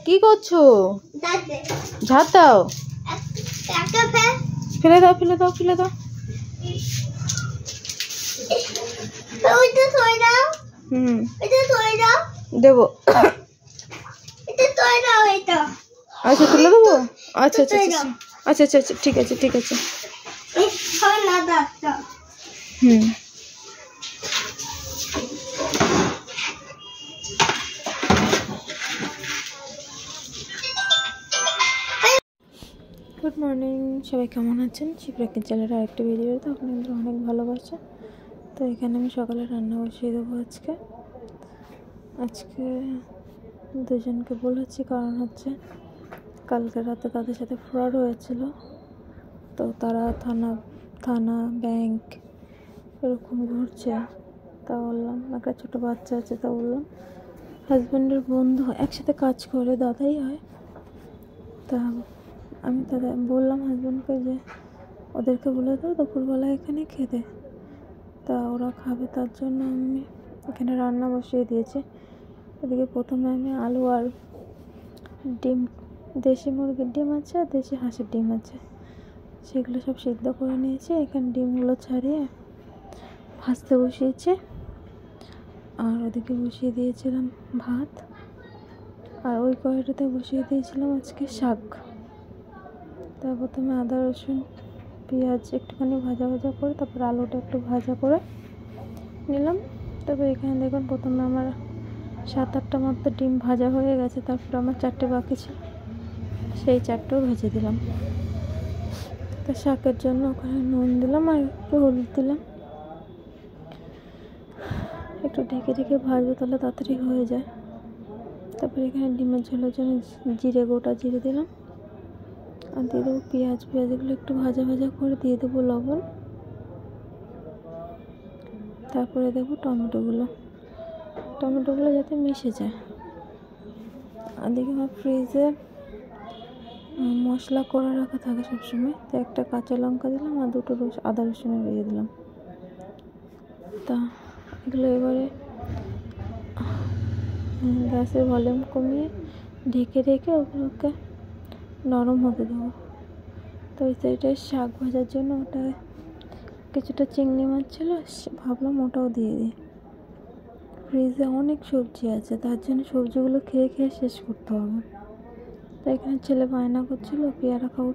কি করছো? ঝাড় দাও। ফেলে দাও ফেলে দাও ফেলে দাও। দেবো। আচ্ছা তুলে দেবো। আচ্ছা আচ্ছা আচ্ছা আচ্ছা আচ্ছা আচ্ছা ঠিক আছে ঠিক আছে। গুড মর্নিং, সবাই কেমন আছেন? শিবরাকের চ্যানেলের আরেকটা ভিডিওতে আপনাদের অনেক ভালোবাসা। তো এখানে আমি সকালে রান্না বসিয়ে দেবো। আজকে দুজনকে বলেছি, কারণ হচ্ছে কালকে রাতে তাদের সাথে ফ্রড হয়েছিল। তো তারা থানা ব্যাংক এরকম ঘুরছে। তা বললাম, একটা ছোটো বাচ্চা আছে, তা বললাম হাজব্যান্ডের বন্ধু একসাথে কাজ করে, দাদাই হয়। তা আমি বললাম হাজব্যান্ডকে যে ওদেরকে বলে দাও দুপুরবেলা এখানে খেতে। তা ওরা খাবে, তার জন্য আমি এখানে রান্না বসিয়ে দিয়েছি। এদিকে প্রথমে আমি আলু আর ডিম, দেশি মুরগির ডিম আছে আর দেশি হাঁসের ডিম আছে, সেগুলো সব সিদ্ধ করে নিয়েছি। এখানে ডিমগুলো ছাড়িয়ে ভাজতে বসিয়েছি। আর ওদিকে বসিয়ে দিয়েছিলাম ভাত, আর ওই কড়াইটাতে বসিয়ে দিয়েছিলাম আজকে শাক। তা প্রথমে আদা রসুন পেঁয়াজ একটুখানি ভাজা ভাজা করে, তারপর আলুটা একটু ভাজা করে নিলাম। তারপর এখানে দেখুন প্রথমে আমার 7-8টা মতো ডিম ভাজা হয়ে গেছে। তারপর আমার 4টে বাকি ছিল, সেই 4টেও ভেজে দিলাম। তা শাকের জন্য ওখানে নুন দিলাম আর একটু হলুদ দিলাম। একটু ঢেকে ঢেকে ভাজবো, তাহলে তাড়াতাড়ি হয়ে যায়। তারপর এখানে ডিমের ঝোলের জন্য গোটা জিরে দিলাম, আর দিয়ে দেবো পেঁয়াজগুলো একটু ভাজা ভাজা করে দিয়ে দেবো লবণ। তারপরে দেবো টমেটোগুলো যাতে মিশে যায়। আর দেখি আমার ফ্রিজে মশলা করে রাখা থাকে সবসময়। তো একটা কাঁচা লঙ্কা দিলাম আর 2টো আদা রসুনের দিয়ে দিলাম। তা এগুলো এবারে গ্যাসের ভলিউম কমিয়ে ঢেকে রেখে ওগুলোকে নরম হতে দেবো। তো ওই সাইডে শাক ভাজার জন্য ওটা কিছুটা চিংড়ি মাছ ছিল, ভাবলাম ওটাও দিয়ে দিই। ফ্রিজে অনেক সবজি আছে, তার জন্য সবজিগুলো খেয়ে খেয়ে শেষ করতে হবে। তো এখানে ছেলে বায়না করছিল পেয়ারা খাবো।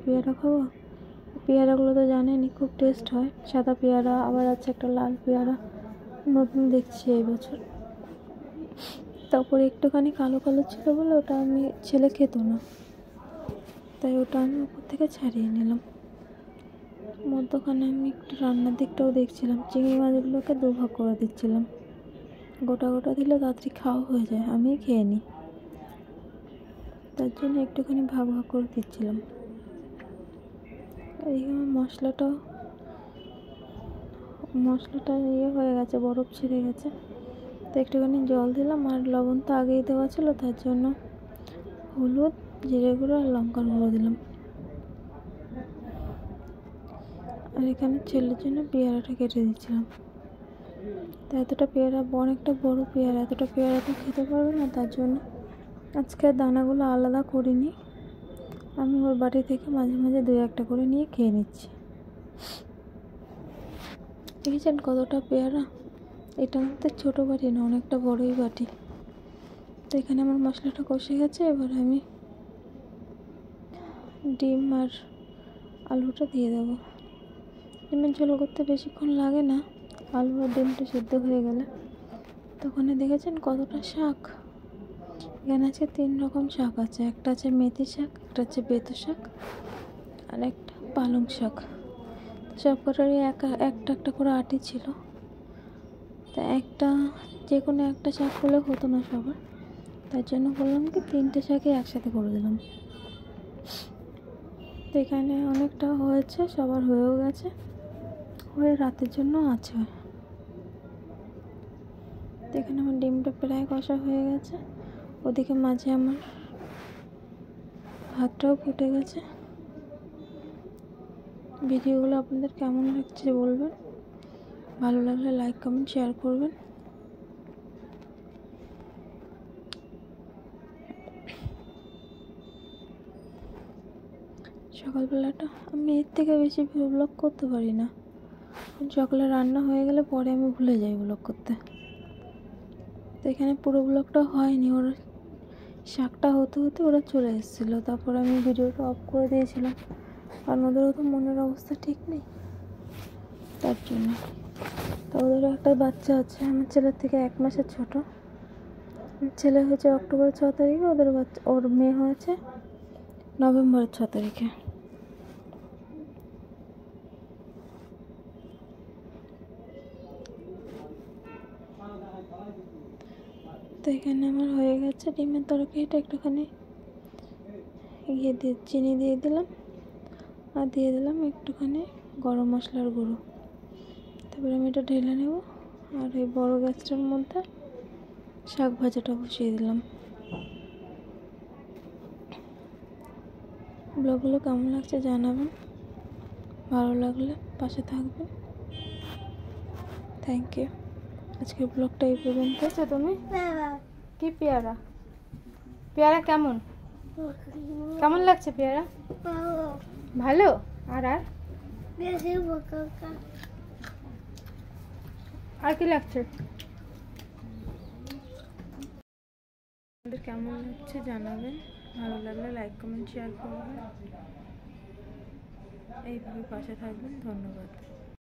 পেয়ারাগুলো তো জানেনই খুব টেস্ট হয়। সাদা পেয়ারা, আবার আছে একটা লাল পেয়ারা, নতুন দেখছি এই বছর। তারপরে একটুখানি কালো কালো ছিল বলে ওটা ছেলে খেত না, তাই ওটা আমি উপর থেকে ছাড়িয়ে নিলাম। মধ্যখানে আমি একটু রান্নার দিকটাও দেখছিলাম। চিংড়ি মাছগুলোকে 2 ভাগ করে দিচ্ছিলাম। গোটা গোটা দিলে তাড়াতাড়ি খাওয়া হয়ে যায়, আমি খেয়ে নিই, তার জন্য একটুখানি ভাগ ভাগ করে দিচ্ছিলাম। এইখানে মশলাটা হয়ে গেছে, বরফ ছেড়ে গেছে। তো একটুখানি জল দিলাম, আর লবণ তো আগেই দেওয়া ছিল, তার জন্য হলুদ, জিরে গুঁড়ো আর লঙ্কার গুঁড়ো দিলাম। আর এখানে ছেলের জন্য পেয়ারাটা কেটে দিচ্ছিলাম। তো অনেকটা বড় পেয়ারা, এতটা পেয়ারা তো খেতে পারবে না, তার জন্য আজকে দানাগুলো আলাদা করিনি। আমি ওর বাটি থেকে মাঝে মাঝে 2-1টা করে নিয়ে খেয়ে নিচ্ছি। দেখেছেন কতটা পেয়ারা? এটা আমাদের ছোটো বাটি না, অনেকটা বড়ই বাটি। তো এখানে আমার মশলাটা কষে গেছে। এবার আমি ডিম আর আলুটা দিয়ে দেবো। ডিমের ঝোল করতে বেশিক্ষণ লাগে না, আলু আর ডিমটা সিদ্ধ হয়ে গেলে। তখন দেখেছেন কতটা শাক? এখানে আজকে 3 রকম শাক আছে। একটা আছে মেথি শাক, একটা আছে বেতো শাক, আর একটা পালং শাক। সব কটারই একটা করে আটি ছিল। তা যে কোনো একটা শাক হলে হতো না সবার, তার জন্য বললাম কি 3টে শাকই একসাথে করে দিলাম। তো এখানে অনেকটা হয়েছে, সবার হয়েও গেছে, হয়ে রাতের জন্য আছে। তো এখানে আমার ডিমটা প্রায় কষা হয়ে গেছে। ওদিকে মাঝে আমার ভাতটাও ফুটে গেছে। ভিডিওগুলো আপনাদের কেমন লাগছে বলবেন, ভালো লাগলে লাইক কমেন্ট শেয়ার করবেন। সকালবেলাটা আমি এর থেকে বেশি ব্লগ করতে পারি না। সকালে রান্না হয়ে গেলে পরে আমি ভুলে যাই ব্লগ করতে। তো এখানে পুরো ব্লগটা হয়নি, ওর শাকটা হতে হতে ওরা চলে এসেছিলো, তারপর আমি ভিডিওটা অফ করে দিয়েছিলাম, কারণ ওদেরও তো মনের অবস্থা ঠিক নেই, তার জন্য। তো ওদেরও একটা বাচ্চা আছে, আমার ছেলের থেকে 1 মাসের ছোট। ছেলে হয়েছে অক্টোবরের 6 তারিখে, ওর মেয়ে হয়েছে নভেম্বরের 6 তারিখে। তো এখানে আমার হয়ে গেছে ডিমের তরকারিটা, একটুখানি চিনি দিয়ে দিলাম, আর দিয়ে দিলাম একটুখানি গরম মশলার গুঁড়ো। তারপরে আমি এটা ঢেলে নেব, আর এই বড় গ্যাসটার মধ্যে শাক ভাজাটা বসিয়ে দিলাম। ব্লগগুলো কেমন লাগছে জানাবেন, ভালো লাগলে পাশে থাকবেন। Thank you. আজকের ব্লগটা এই পর্যন্ত। আচ্ছা, তুমি কি পেয়ারা? পেয়ারা কেমন কেমন লাগছে? পেয়ারা ভালো। আর আর আর কি লাগছে? আপনাদের কেমন লাগছে জানাবেন, ভালো লাগলে লাইক কমেন্ট শেয়ার করবেন, এইভাবে পাশে থাকবেন। ধন্যবাদ।